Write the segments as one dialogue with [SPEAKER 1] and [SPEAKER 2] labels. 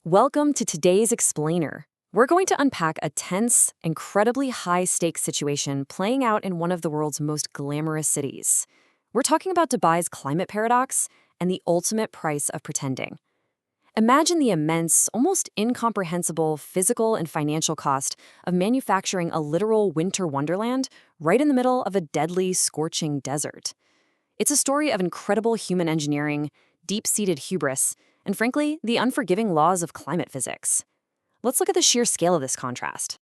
[SPEAKER 1] Welcome to today's Explainer. We're going to unpack a tense, incredibly high-stakes situation playing out in one of the world's most glamorous cities. We're talking about Dubai's climate paradox and the ultimate price of pretending. Imagine the immense, almost incomprehensible physical and financial cost of manufacturing a literal winter wonderland right in the middle of a deadly, scorching desert. It's a story of incredible human engineering, deep-seated hubris, and frankly, the unforgiving laws of climate physics. Let's look at the sheer scale of this contrast.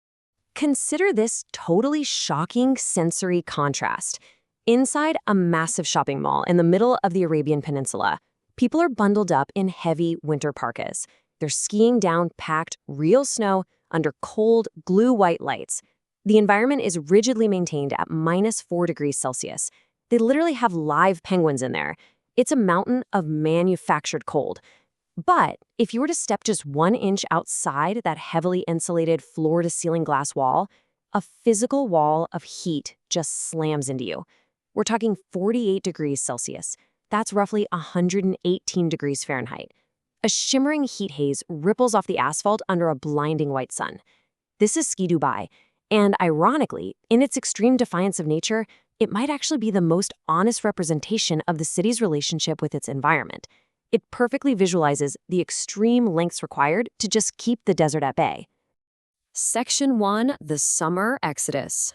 [SPEAKER 1] Consider this totally shocking sensory contrast. Inside a massive shopping mall in the middle of the Arabian Peninsula, people are bundled up in heavy winter parkas. They're skiing down packed, real snow under cold, glue-white lights. The environment is rigidly maintained at -4 degrees Celsius. They literally have live penguins in there. It's a mountain of manufactured cold. But if you were to step just 1 inch outside that heavily insulated floor-to-ceiling glass wall, a physical wall of heat just slams into you. We're talking 48 degrees Celsius. That's roughly 118 degrees Fahrenheit. A shimmering heat haze ripples off the asphalt under a blinding white sun. This is Ski Dubai, and ironically, in its extreme defiance of nature, it might actually be the most honest representation of the city's relationship with its environment. It perfectly visualizes the extreme lengths required to just keep the desert at bay. Section 1, the Summer Exodus.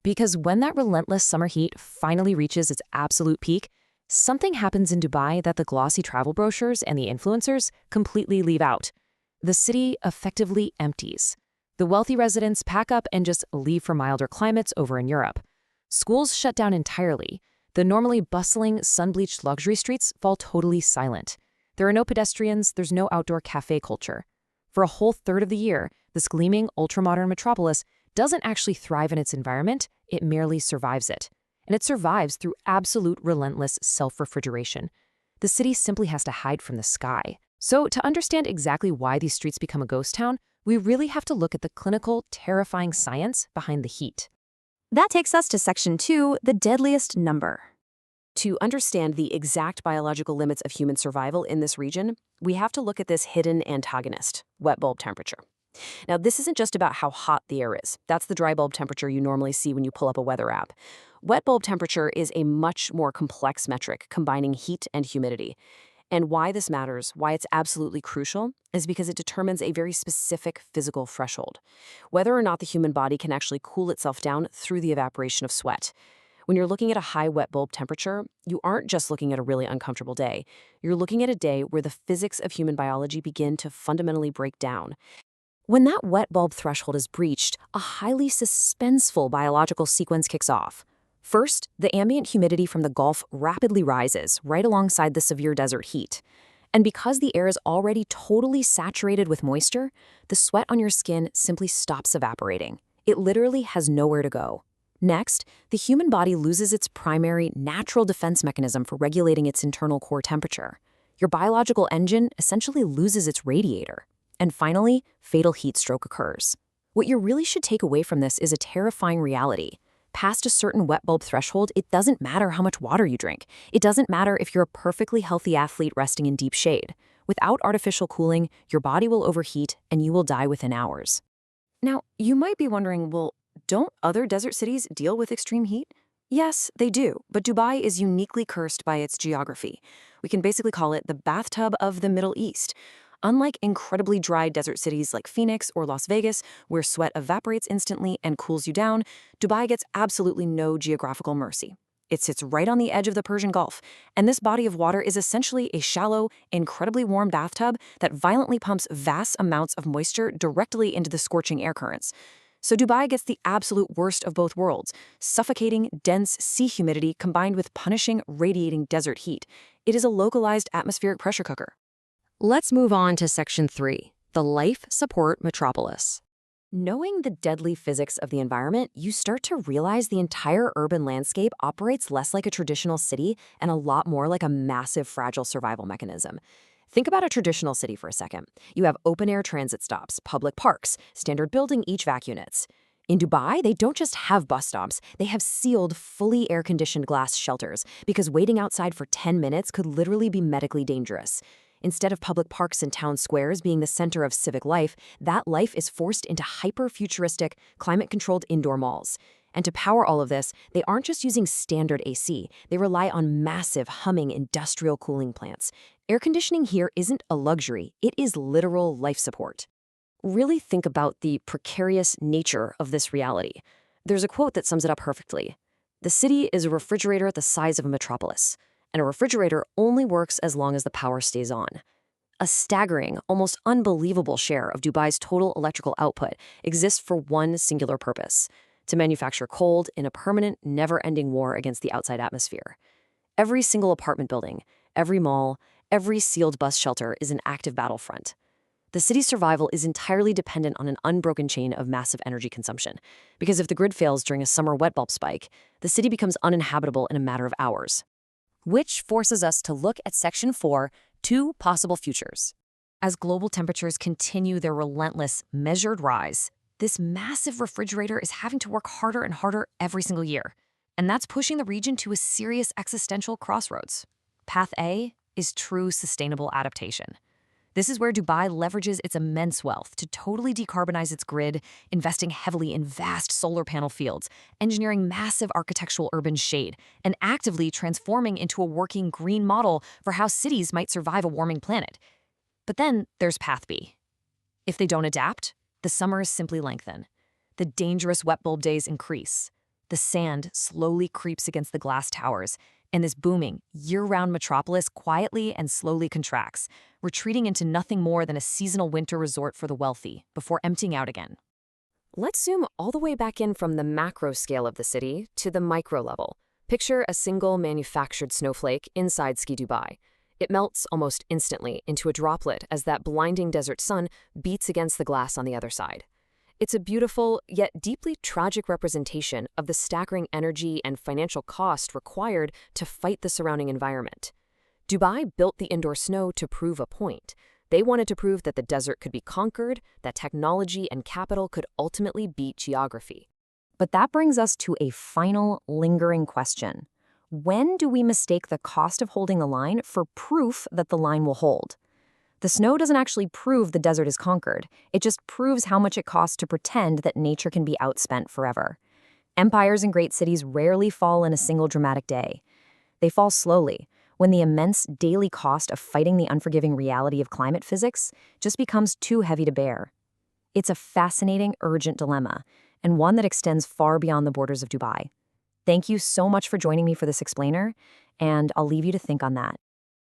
[SPEAKER 1] Because when that relentless summer heat finally reaches its absolute peak, something happens in Dubai that the glossy travel brochures and the influencers completely leave out. The city effectively empties. The wealthy residents pack up and just leave for milder climates over in Europe. Schools shut down entirely. The normally bustling, sun-bleached luxury streets fall totally silent. There are no pedestrians, there's no outdoor cafe culture. For a whole third of the year, this gleaming, ultra-modern metropolis doesn't actually thrive in its environment, it merely survives it. And it survives through absolute relentless self-refrigeration. The city simply has to hide from the sky. So to understand exactly why these streets become a ghost town, we really have to look at the clinical, terrifying science behind the heat. That takes us to Section 2, the deadliest number. To understand the exact biological limits of human survival in this region, we have to look at this hidden antagonist, wet bulb temperature. Now, this isn't just about how hot the air is. That's the dry bulb temperature you normally see when you pull up a weather app. Wet bulb temperature is a much more complex metric, combining heat and humidity. And why this matters, why it's absolutely crucial, is because it determines a very specific physical threshold, whether or not the human body can actually cool itself down through the evaporation of sweat. When you're looking at a high wet bulb temperature, you aren't just looking at a really uncomfortable day. You're looking at a day where the physics of human biology begin to fundamentally break down. When that wet bulb threshold is breached, a highly suspenseful biological sequence kicks off. First, the ambient humidity from the Gulf rapidly rises right alongside the severe desert heat. And because the air is already totally saturated with moisture, the sweat on your skin simply stops evaporating. It literally has nowhere to go. Next, the human body loses its primary natural defense mechanism for regulating its internal core temperature. Your biological engine essentially loses its radiator. And finally, fatal heat stroke occurs. What you really should take away from this is a terrifying reality. Past a certain wet bulb threshold, it doesn't matter how much water you drink. It doesn't matter if you're a perfectly healthy athlete resting in deep shade. Without artificial cooling, your body will overheat and you will die within hours. Now, you might be wondering, well, don't other desert cities deal with extreme heat? Yes, they do, but Dubai is uniquely cursed by its geography. We can basically call it the bathtub of the Middle East. Unlike incredibly dry desert cities like Phoenix or Las Vegas, where sweat evaporates instantly and cools you down, Dubai gets absolutely no geographical mercy. It sits right on the edge of the Persian Gulf, and this body of water is essentially a shallow, incredibly warm bathtub that violently pumps vast amounts of moisture directly into the scorching air currents. So Dubai gets the absolute worst of both worlds, suffocating, dense sea humidity combined with punishing, radiating desert heat. It is a localized atmospheric pressure cooker. Let's move on to Section 3, the life support metropolis. Knowing the deadly physics of the environment, you start to realize the entire urban landscape operates less like a traditional city and a lot more like a massive, fragile survival mechanism. Think about a traditional city for a second. You have open-air transit stops, public parks, standard building HVAC units. In Dubai, they don't just have bus stops, they have sealed, fully air-conditioned glass shelters because waiting outside for 10 minutes could literally be medically dangerous. Instead of public parks and town squares being the center of civic life, that life is forced into hyper-futuristic, climate-controlled indoor malls. And to power all of this, they aren't just using standard AC, they rely on massive, humming industrial cooling plants. Air conditioning here isn't a luxury, it is literal life support. Really think about the precarious nature of this reality. There's a quote that sums it up perfectly. The city is a refrigerator the size of a metropolis, and a refrigerator only works as long as the power stays on. A staggering, almost unbelievable share of Dubai's total electrical output exists for one singular purpose: to manufacture cold in a permanent, never-ending war against the outside atmosphere. Every single apartment building, every mall, every sealed bus shelter is an active battlefront. The city's survival is entirely dependent on an unbroken chain of massive energy consumption, because if the grid fails during a summer wet bulb spike, the city becomes uninhabitable in a matter of hours. Which forces us to look at Section 4, two possible futures. As global temperatures continue their relentless, measured rise, this massive refrigerator is having to work harder and harder every single year, and that's pushing the region to a serious existential crossroads. Path A is true sustainable adaptation. This is where Dubai leverages its immense wealth to totally decarbonize its grid, investing heavily in vast solar panel fields, engineering massive architectural urban shade, and actively transforming into a working green model for how cities might survive a warming planet. But then there's Path B. If they don't adapt, the summers simply lengthen. The dangerous wet bulb days increase. The sand slowly creeps against the glass towers, and this booming, year-round metropolis quietly and slowly contracts, retreating into nothing more than a seasonal winter resort for the wealthy, before emptying out again. Let's zoom all the way back in from the macro scale of the city to the micro level. Picture a single manufactured snowflake inside Ski Dubai. It melts almost instantly into a droplet as that blinding desert sun beats against the glass on the other side. It's a beautiful, yet deeply tragic representation of the staggering energy and financial cost required to fight the surrounding environment. Dubai built the indoor snow to prove a point. They wanted to prove that the desert could be conquered, that technology and capital could ultimately beat geography. But that brings us to a final, lingering question. When do we mistake the cost of holding a line for proof that the line will hold? The snow doesn't actually prove the desert is conquered. It just proves how much it costs to pretend that nature can be outspent forever. Empires and great cities rarely fall in a single dramatic day. They fall slowly, when the immense daily cost of fighting the unforgiving reality of climate physics just becomes too heavy to bear. It's a fascinating, urgent dilemma, and one that extends far beyond the borders of Dubai. Thank you so much for joining me for this explainer, and I'll leave you to think on that.